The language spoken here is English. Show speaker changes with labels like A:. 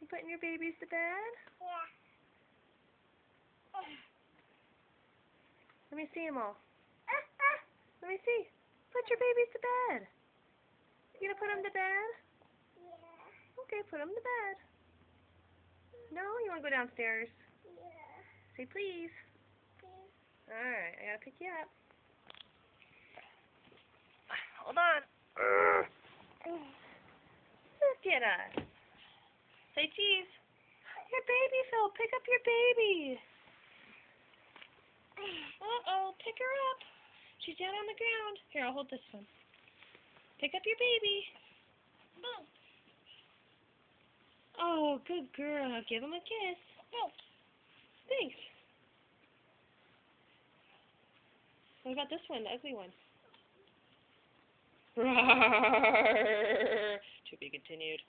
A: You putting your babies to bed?
B: Yeah.
A: Let me see them all. Let me see. Put your babies to bed. You gonna put them to bed?
B: Yeah.
A: Okay, put them to bed. No, you wanna go downstairs?
B: Yeah.
A: Say please. Alright, I gotta pick you up. Hold on. Look at us. Say cheese. Your baby fell. Pick up your baby. Uh-oh, pick her up. She's down on the ground. Here, I'll hold this one. Pick up your baby. Oh, good girl. Give him a kiss. Thanks. What about this one, the ugly one? To be continued.